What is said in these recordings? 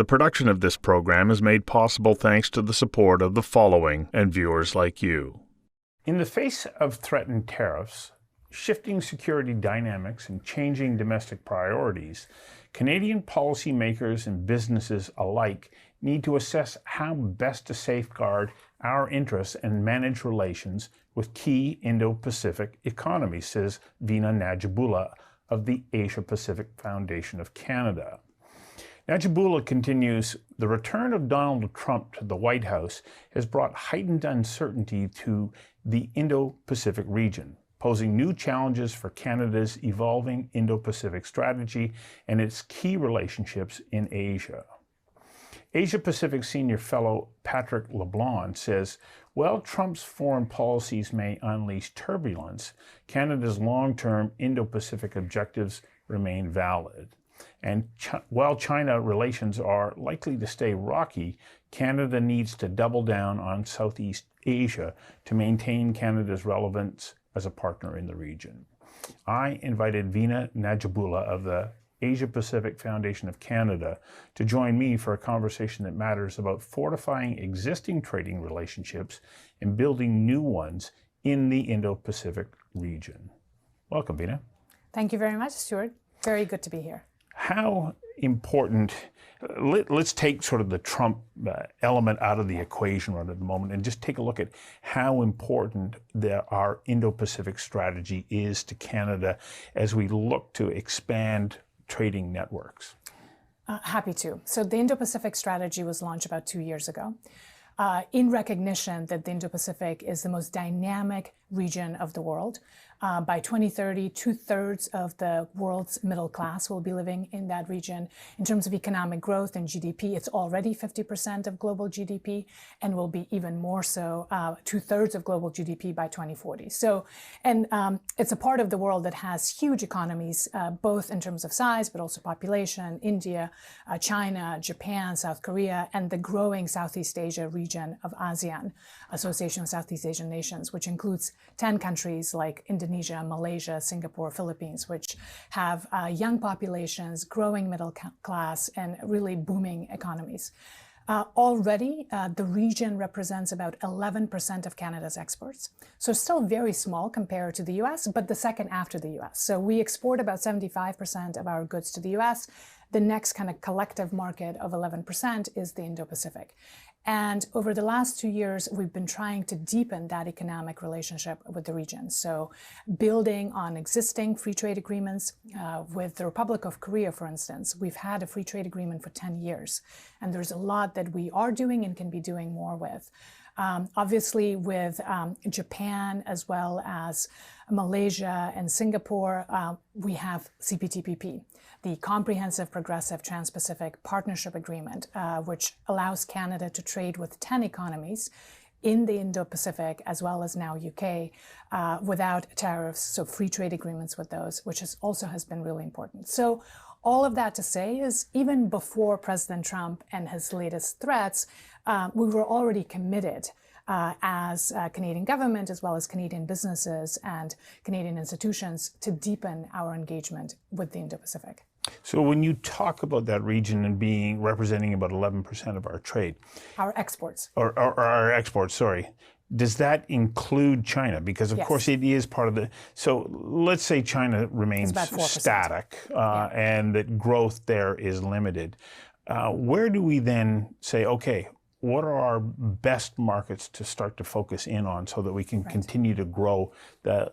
The production of this program is made possible thanks to the support of the following and viewers like you. In the face of threatened tariffs, shifting security dynamics, and changing domestic priorities, Canadian policymakers and businesses alike need to assess how best to safeguard our interests and manage relations with key Indo-Pacific economies, says Vina Nadjibulla of the Asia-Pacific Foundation of Canada. Nadjibulla continues, the return of Donald Trump to the White House has brought heightened uncertainty to the Indo-Pacific region, posing new challenges for Canada's evolving Indo-Pacific strategy and its key relationships in Asia. Asia-Pacific Senior Fellow Patrick Leblond says, while Trump's foreign policies may unleash turbulence, Canada's long-term Indo-Pacific objectives remain valid. And while China relations are likely to stay rocky, Canada needs to double down on Southeast Asia to maintain Canada's relevance as a partner in the region. I invited Vina Nadjibulla of the Asia-Pacific Foundation of Canada to join me for a conversation that matters about fortifying existing trading relationships and building new ones in the Indo-Pacific region. Welcome, Vina. Thank you very much, Stuart. Very good to be here. How important, let's take sort of the Trump element out of the equation right at the moment and just take a look at how important our Indo-Pacific strategy is to Canada as we look to expand trading networks. Happy to. So the Indo-Pacific strategy was launched about 2 years ago in recognition that the Indo-Pacific is the most dynamic region of the world. By 2030, 2/3 of the world's middle class will be living in that region. In terms of economic growth and GDP, it's already 50% of global GDP and will be even more so, 2/3 of global GDP by 2040. So, and it's a part of the world that has huge economies, both in terms of size, but also population, India, China, Japan, South Korea, and the growing Southeast Asia region of ASEAN, Association of Southeast Asian Nations, which includes 10 countries like Indonesia, Malaysia, Singapore, Philippines, which have young populations, growing middle class, and really booming economies. Already, the region represents about 11% of Canada's exports. So still very small compared to the US, but the second after the US. So we export about 75% of our goods to the US. The next kind of collective market of 11% is the Indo-Pacific. And over the last 2 years, we've been trying to deepen that economic relationship with the region. So building on existing free trade agreements with the Republic of Korea, for instance, we've had a free trade agreement for 10 years. And there's a lot that we are doing and can be doing more with. Obviously, with Japan as well as Malaysia and Singapore, we have CPTPP, the Comprehensive Progressive Trans-Pacific Partnership Agreement, which allows Canada to trade with 10 economies in the Indo-Pacific, as well as now UK, without tariffs, so free trade agreements with those, which also has been really important. So all of that to say is, even before President Trump and his latest threats, we were already committed as Canadian government, as well as Canadian businesses and Canadian institutions, to deepen our engagement with the Indo-Pacific. So when you talk about that region and representing about 11% of our trade, our exports, or our exports, sorry, does that include China? Because of course it is part of the, so let's say China remains static and that growth there is limited. Where do we then say, okay, what are our best markets to start to focus in on so that we can continue to grow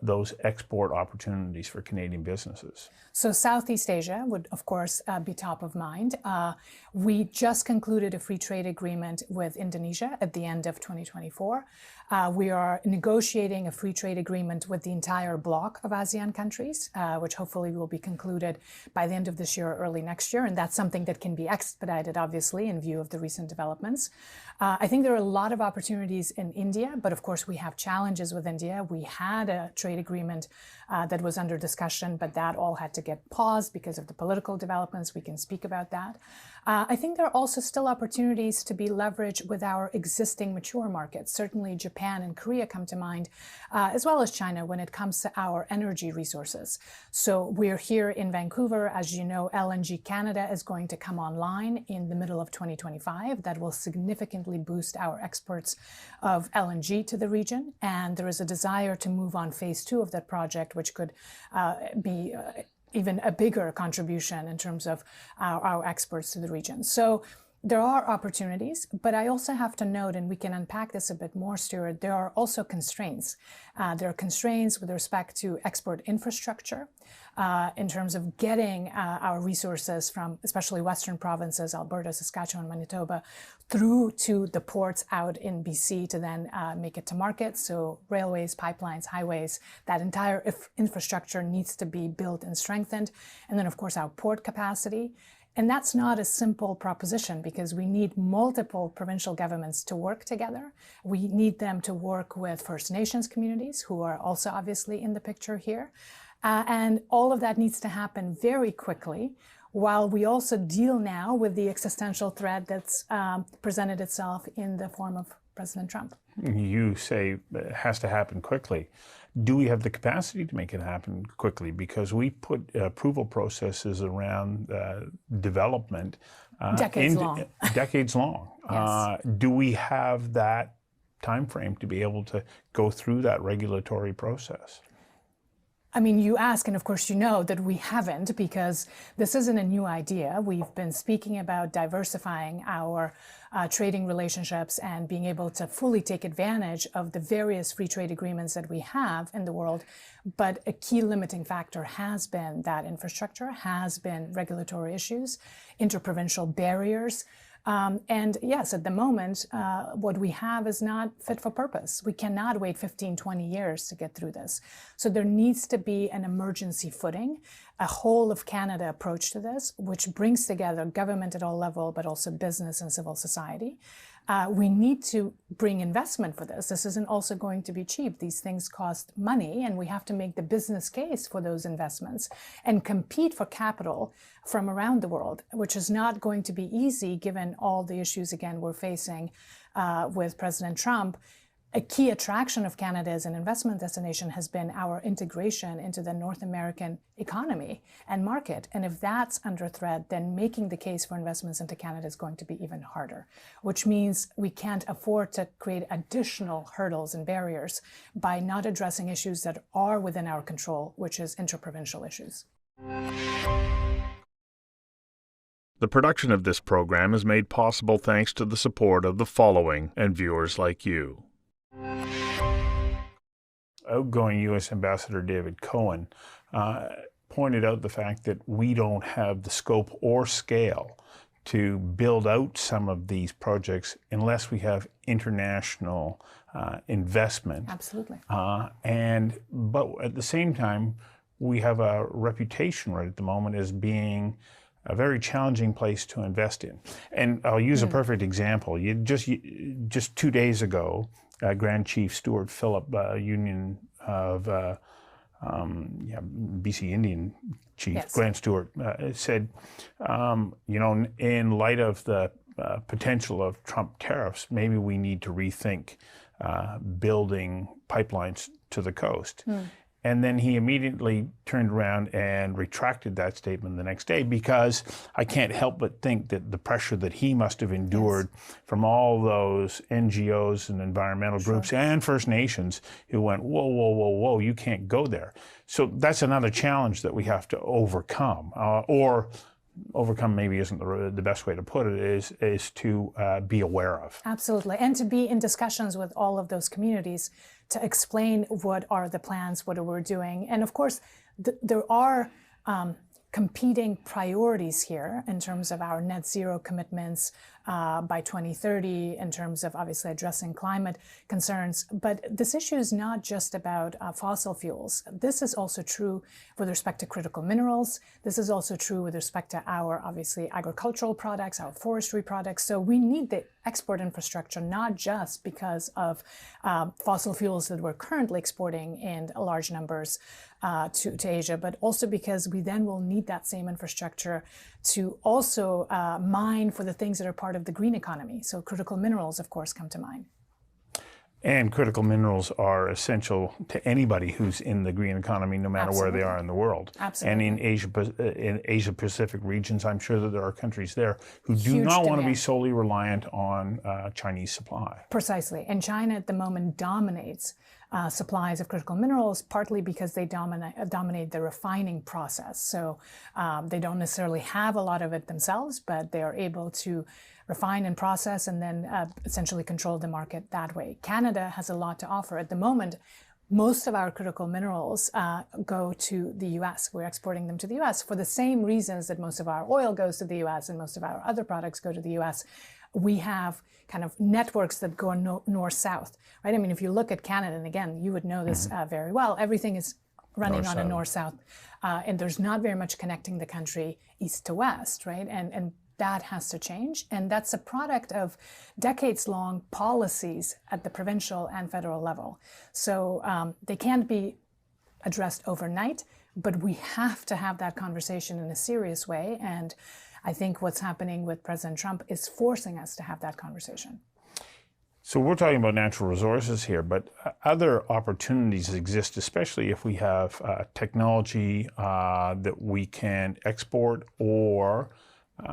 those export opportunities for Canadian businesses? So Southeast Asia would, of course, be top of mind. We just concluded a free trade agreement with Indonesia at the end of 2024. We are negotiating a free trade agreement with the entire bloc of ASEAN countries, which hopefully will be concluded by the end of this year or early next year. And that's something that can be expedited, obviously, in view of the recent developments. I think there are a lot of opportunities in India, but of course we have challenges with India. We had a trade agreement that was under discussion, but that all had to get paused because of the political developments. We can speak about that. I think there are also still opportunities to be leveraged with our existing mature markets. Certainly Japan and Korea come to mind, as well as China when it comes to our energy resources. So we're here in Vancouver. As you know, LNG Canada is going to come online in the middle of 2025. That will significantly boost our exports of LNG to the region. And there is a desire to move on phase 2 of that project, which could be even a bigger contribution in terms of our exports to the region. So there are opportunities, but I also have to note, and we can unpack this a bit more, Stuart, there are also constraints. There are constraints with respect to export infrastructure in terms of getting our resources from especially western provinces, Alberta, Saskatchewan, Manitoba, through to the ports out in BC to then make it to market. So railways, pipelines, highways, that entire infrastructure needs to be built and strengthened. And then, of course, our port capacity. And that's not a simple proposition because we need multiple provincial governments to work together. We need them to work with First Nations communities, who are also obviously in the picture here. And all of that needs to happen very quickly, while we also deal now with the existential threat that's presented itself in the form of President Trump. You say it has to happen quickly. Do we have the capacity to make it happen quickly? Because we put approval processes around development decades long. Decades long. Yes. Do we have that time frame to be able to go through that regulatory process? I mean, you ask, and of course you know that we haven't, because this isn't a new idea. We've been speaking about diversifying our trading relationships and being able to fully take advantage of the various free trade agreements that we have in the world. But a key limiting factor has been that infrastructure, has been regulatory issues, interprovincial barriers. And yes, at the moment, what we have is not fit for purpose. We cannot wait 15, 20 years to get through this. So there needs to be an emergency footing, a whole of Canada approach to this, which brings together government at all levels, but also business and civil society. We need to bring investment for this. This isn't also going to be cheap. These things cost money, and we have to make the business case for those investments and compete for capital from around the world, which is not going to be easy given all the issues, again, we're facing with President Trump. A key attraction of Canada as an investment destination has been our integration into the North American economy and market. And if that's under threat, then making the case for investments into Canada is going to be even harder, which means we can't afford to create additional hurdles and barriers by not addressing issues that are within our control, which is interprovincial issues. The production of this program is made possible thanks to the support of the following and viewers like you. Outgoing U.S. Ambassador David Cohen pointed out the fact that we don't have the scope or scale to build out some of these projects unless we have international investment. Absolutely. But at the same time, we have a reputation right at the moment as being a very challenging place to invest in. And I'll use a perfect example. Just 2 days ago, Grand Chief Stuart Phillip, Union of BC Indian Chief, yes. Grant Stewart, said, in light of the potential of Trump tariffs, maybe we need to rethink building pipelines to the coast. And then he immediately turned around and retracted that statement the next day, because I can't help but think that the pressure that he must have endured from all those NGOs and environmental groups and First Nations who went, whoa, whoa, whoa, whoa, you can't go there. So that's another challenge that we have to overcome, or overcome maybe isn't the best way to put it, is to be aware of. Absolutely. And to be in discussions with all of those communities to explain what are the plans, what are we doing. And of course, there are competing priorities here in terms of our net zero commitments, by 2030 in terms of obviously addressing climate concerns. But this issue is not just about fossil fuels. This is also true with respect to critical minerals. This is also true with respect to our, obviously, agricultural products, our forestry products. So we need the export infrastructure, not just because of fossil fuels that we're currently exporting in large numbers to Asia, but also because we then will need that same infrastructure to also mine for the things that are part of the green economy. So critical minerals, of course, come to mind. And critical minerals are essential to anybody who's in the green economy, no matter where they are in the world. Absolutely. And in Asia-Pacific regions, I'm sure that there are countries there who do Huge not want to be demand. solely reliant on Chinese supply. Precisely. And China at the moment dominates supplies of critical minerals, partly because they dominate the refining process. So they don't necessarily have a lot of it themselves, but they are able to refine and process and then essentially control the market that way. Canada has a lot to offer. At the moment, most of our critical minerals go to the US. We're exporting them to the US for the same reasons that most of our oil goes to the US and most of our other products go to the US. We have kind of networks that go north-south, right? I mean, if you look at Canada, and again, you would know this very well, everything is running on a north-south, and there's not very much connecting the country east to west, right? And that has to change. And that's a product of decades-long policies at the provincial and federal level. So they can't be addressed overnight, but we have to have that conversation in a serious way. And I think what's happening with President Trump is forcing us to have that conversation. So we're talking about natural resources here, but other opportunities exist, especially if we have technology that we can export or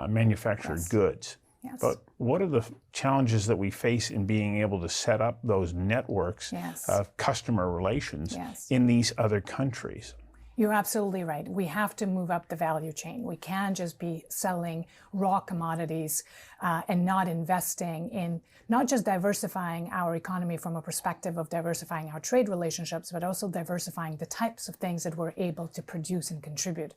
manufactured goods. Yes. But what are the challenges that we face in being able to set up those networks of customer relations in these other countries? You're absolutely right. We have to move up the value chain. We can't just be selling raw commodities and not investing in not just diversifying our economy from a perspective of diversifying our trade relationships, but also diversifying the types of things that we're able to produce and contribute.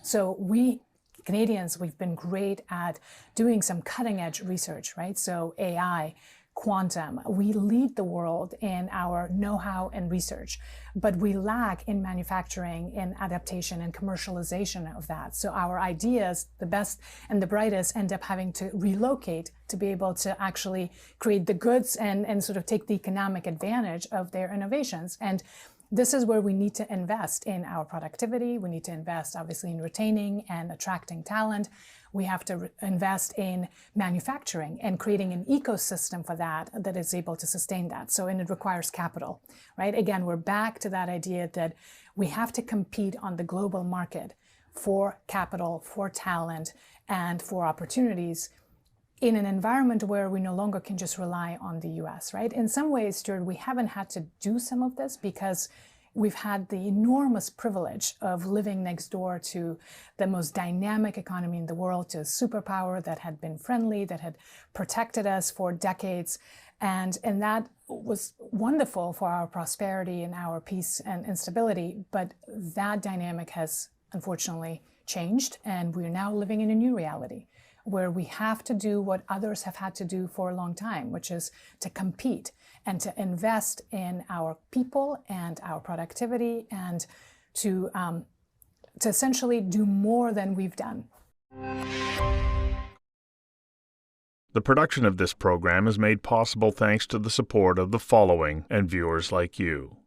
So we Canadians, we've been great at doing some cutting edge research, right? So AI, quantum, we lead the world in our know-how and research, but we lack in manufacturing, in adaptation and commercialization of that. So our ideas, the best and the brightest, end up having to relocate to be able to actually create the goods and sort of take the economic advantage of their innovations. And this is where we need to invest in our productivity. We need to invest, obviously, in retaining and attracting talent. We have to invest in manufacturing and creating an ecosystem for that that is able to sustain that. So, and it requires capital, right? Again, we're back to that idea that we have to compete on the global market for capital, for talent, and for opportunities in an environment where we no longer can just rely on the US, right? In some ways, Stuart, we haven't had to do some of this because we've had the enormous privilege of living next door to the most dynamic economy in the world, to a superpower that had been friendly, that had protected us for decades. And that was wonderful for our prosperity and our peace and stability. But that dynamic has unfortunately changed, and we're now living in a new reality where we have to do what others have had to do for a long time, which is to compete and to invest in our people and our productivity and to essentially do more than we've done. The production of this program is made possible thanks to the support of the following and viewers like you.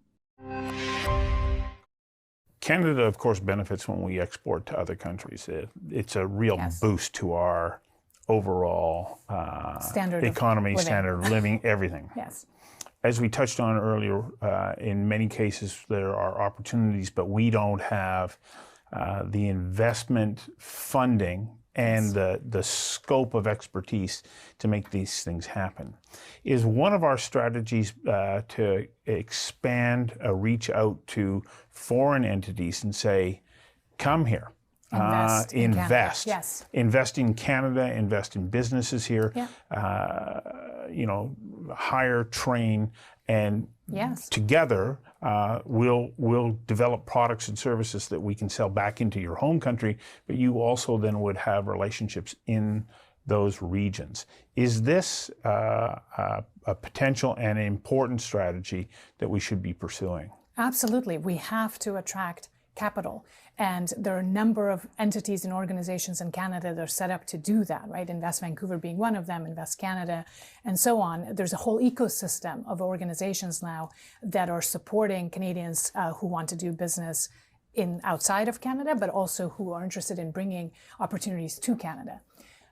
Canada, of course, benefits when we export to other countries. It's a real boost to our overall economy, standard of living, everything. Yes. As we touched on earlier, in many cases there are opportunities, but we don't have the investment funding and the scope of expertise to make these things happen. Is one of our strategies to expand, reach out to foreign entities and say, come here, invest. Yes. Invest in Canada, invest in businesses here, hire, train, and together we'll develop products and services that we can sell back into your home country, but you also then would have relationships in those regions. Is this a potential and important strategy that we should be pursuing? Absolutely. We have to attract capital. And there are a number of entities and organizations in Canada that are set up to do that, right? Invest Vancouver being one of them, Invest Canada, and so on. There's a whole ecosystem of organizations now that are supporting Canadians who want to do business outside of Canada, but also who are interested in bringing opportunities to Canada.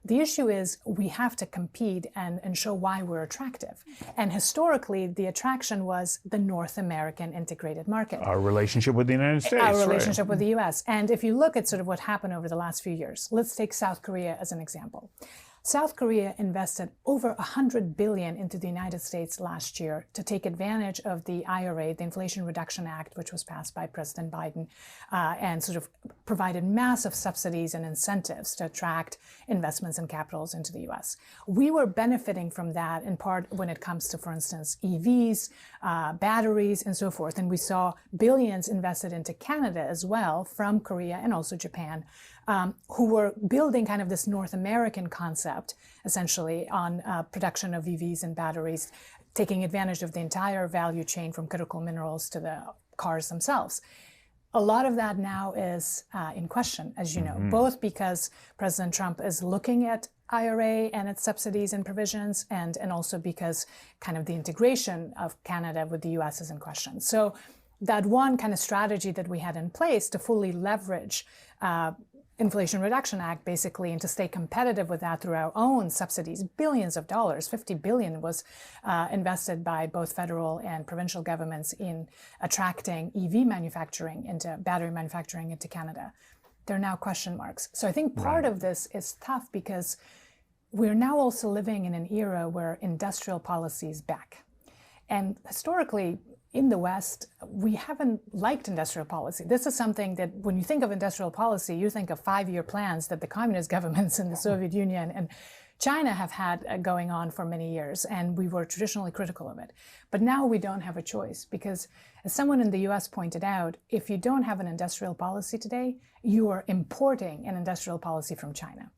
The issue is we have to compete and show why we're attractive. And historically, the attraction was the North American integrated market. Our relationship with the United States. Our relationship with the US. And if you look at sort of what happened over the last few years, let's take South Korea as an example. South Korea invested over $100 billion into the United States last year to take advantage of the IRA, the Inflation Reduction Act, which was passed by President Biden, and sort of provided massive subsidies and incentives to attract investments and capitals into the US. We were benefiting from that in part when it comes to, for instance, EVs, batteries, and so forth. And we saw billions invested into Canada as well from Korea and also Japan, who were building kind of this North American concept, essentially, on production of EVs and batteries, taking advantage of the entire value chain from critical minerals to the cars themselves. A lot of that now is in question, as you know, both because President Trump is looking at IRA and its subsidies and provisions, and also because kind of the integration of Canada with the US is in question. So that one kind of strategy that we had in place to fully leverage Inflation Reduction Act, basically, and to stay competitive with that through our own subsidies, billions of dollars, $50 billion was invested by both federal and provincial governments in attracting EV manufacturing battery manufacturing into Canada. There are now question marks. So I think part of this is tough because we're now also living in an era where industrial policy is back. And historically, in the West, we haven't liked industrial policy. This is something that when you think of industrial policy, you think of 5-year plans that the communist governments in the Soviet Union and China have had going on for many years, and we were traditionally critical of it. But now we don't have a choice because, as someone in the US pointed out, if you don't have an industrial policy today, you are importing an industrial policy from China.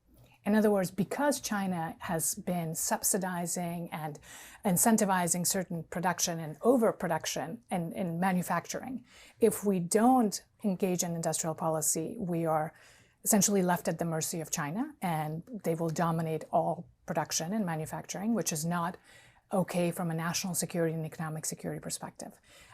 In other words, because China has been subsidizing and incentivizing certain production and overproduction in manufacturing, if we don't engage in industrial policy, we are essentially left at the mercy of China, and they will dominate all production and manufacturing, which is not okay from a national security and economic security perspective.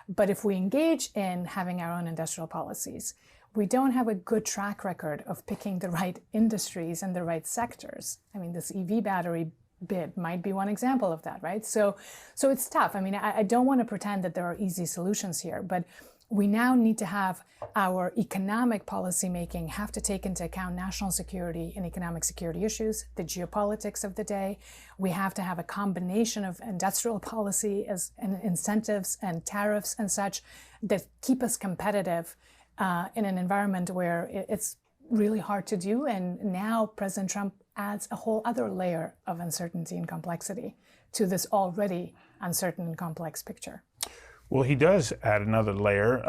But if we engage in having our own industrial policies, we don't have a good track record of picking the right industries and the right sectors. I mean, this EV battery bid might be one example of that, right? So it's tough. I mean, I don't want to pretend that there are easy solutions here, but we now need to have our economic policymaking have to take into account national security and economic security issues, the geopolitics of the day. We have to have a combination of industrial policy and incentives and tariffs and such that keep us competitive in an environment where it's really hard to do. And now President Trump adds a whole other layer of uncertainty and complexity to this already uncertain and complex picture. Well, he does add another layer.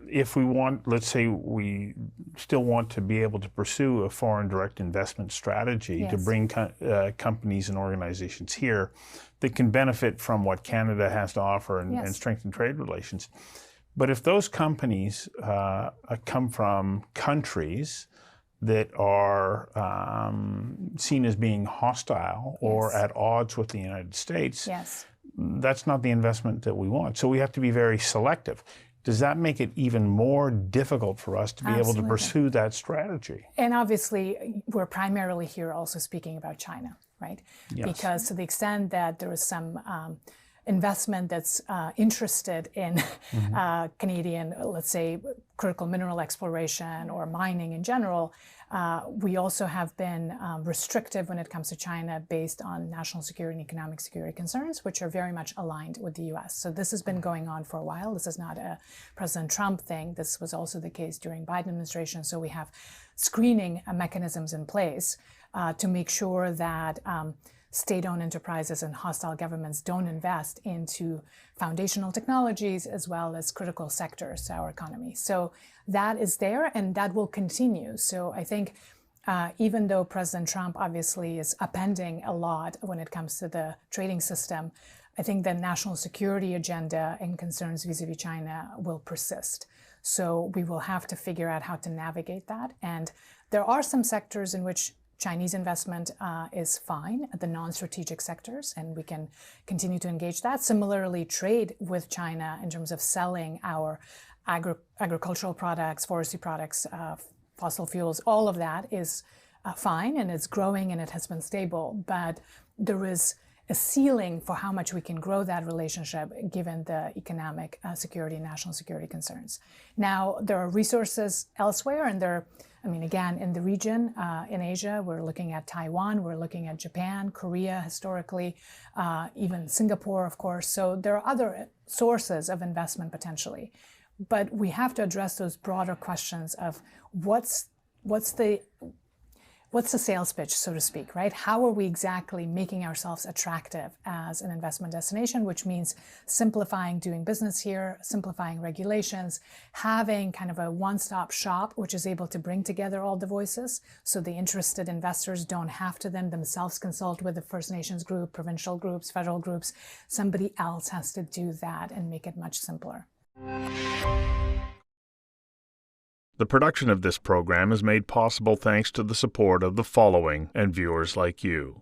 If we want, let's say we still want to be able to pursue a foreign direct investment strategy to bring companies and organizations here that can benefit from what Canada has to offer and strengthen trade relations. But if those companies come from countries that are seen as being hostile or at odds with the United States, that's not the investment that we want. So we have to be very selective. Does that make it even more difficult for us to be able to pursue that strategy? And obviously, we're primarily here also speaking about China, right? Because to the extent that there is some investment that's interested in Canadian, let's say, critical mineral exploration or mining in general, we also have been restrictive when it comes to China based on national security and economic security concerns, which are very much aligned with the US. So this has been going on for a while. This is not a President Trump thing. This was also the case during Biden administration. So we have screening mechanisms in place to make sure that state-owned enterprises and hostile governments don't invest into foundational technologies as well as critical sectors to our economy. So that is there and that will continue. So I think even though President Trump obviously is upending a lot when it comes to the trading system, I think the national security agenda and concerns vis-a-vis China will persist. So we will have to figure out how to navigate that. And there are some sectors in which Chinese investment is fine, the non-strategic sectors, and we can continue to engage that. Similarly, trade with China in terms of selling our agricultural products, forestry products, fossil fuels, all of that is fine, and it's growing and it has been stable. But there is a ceiling for how much we can grow that relationship given the economic security and national security concerns. Now, there are resources elsewhere, and again, in the region, in Asia, we're looking at Taiwan, we're looking at Japan, Korea historically, even Singapore, of course. So there are other sources of investment potentially. But we have to address those broader questions of what's the sales pitch, so to speak, right? How are we exactly making ourselves attractive as an investment destination, which means simplifying doing business here, simplifying regulations, having kind of a one-stop shop, which is able to bring together all the voices, so the interested investors don't have to then themselves consult with the First Nations group, provincial groups, federal groups. Somebody else has to do that and make it much simpler. The production of this program is made possible thanks to the support of the following and viewers like you.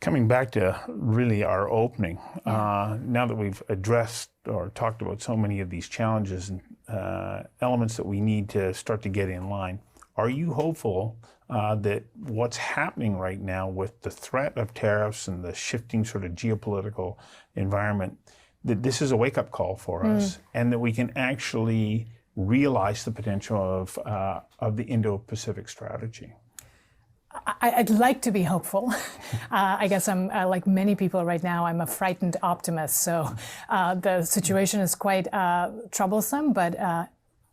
Coming back to really our opening, now that we've addressed or talked about so many of these challenges and elements that we need to start to get in line, are you hopeful that what's happening right now with the threat of tariffs and the shifting sort of geopolitical environment, that this is a wake-up call for us, and that we can actually realize the potential of the Indo-Pacific Strategy? I'd like to be hopeful. I guess I'm, like many people right now, I'm a frightened optimist. So the situation is quite troublesome, but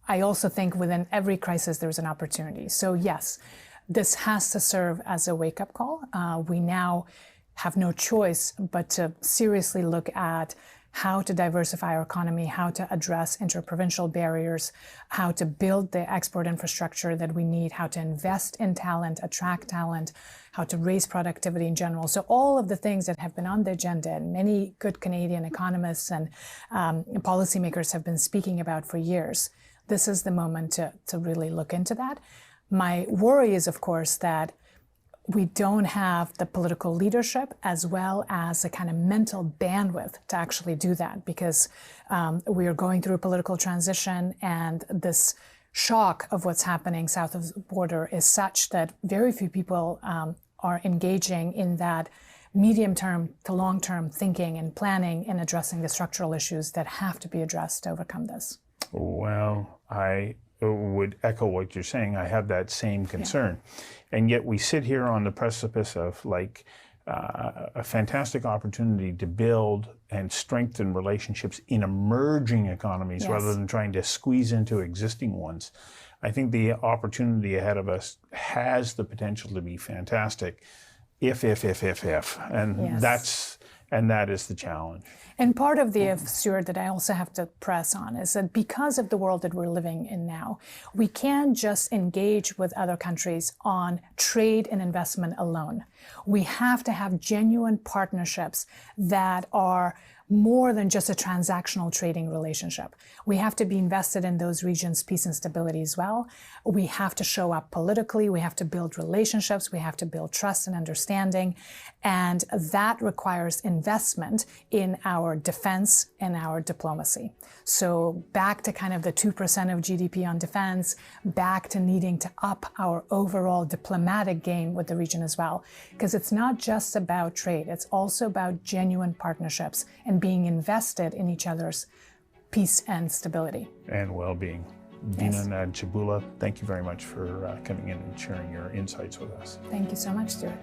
I also think within every crisis there's an opportunity. So yes, this has to serve as a wake-up call. We now have no choice but to seriously look at how to diversify our economy, how to address interprovincial barriers, how to build the export infrastructure that we need, how to invest in talent, attract talent, how to raise productivity in general. So all of the things that have been on the agenda, and many good Canadian economists and policymakers have been speaking about for years, this is the moment to really look into that. My worry is, of course, that we don't have the political leadership as well as the kind of mental bandwidth to actually do that, because we are going through a political transition, and this shock of what's happening south of the border is such that very few people are engaging in that medium-term to long-term thinking and planning and addressing the structural issues that have to be addressed to overcome this. Well, I would echo what you're saying. I have that same concern. Yeah. And yet we sit here on the precipice of a fantastic opportunity to build and strengthen relationships in emerging economies, yes, rather than trying to squeeze into existing ones. I think the opportunity ahead of us has the potential to be fantastic if. And yes, that is the challenge. And part of the if, Stuart, that I also have to press on is that because of the world that we're living in now, we can't just engage with other countries on trade and investment alone. We have to have genuine partnerships that are more than just a transactional trading relationship. We have to be invested in those regions' peace and stability as well. We have to show up politically. We have to build relationships. We have to build trust and understanding. And that requires investment in our defense and our diplomacy. So back to kind of the 2% of GDP on defense, back to needing to up our overall diplomatic game with the region as well. Because it's not just about trade. It's also about genuine partnerships and being invested in each other's peace and stability. And well-being. Vina Nadjibulla, thank you very much for coming in and sharing your insights with us. Thank you so much, Stuart.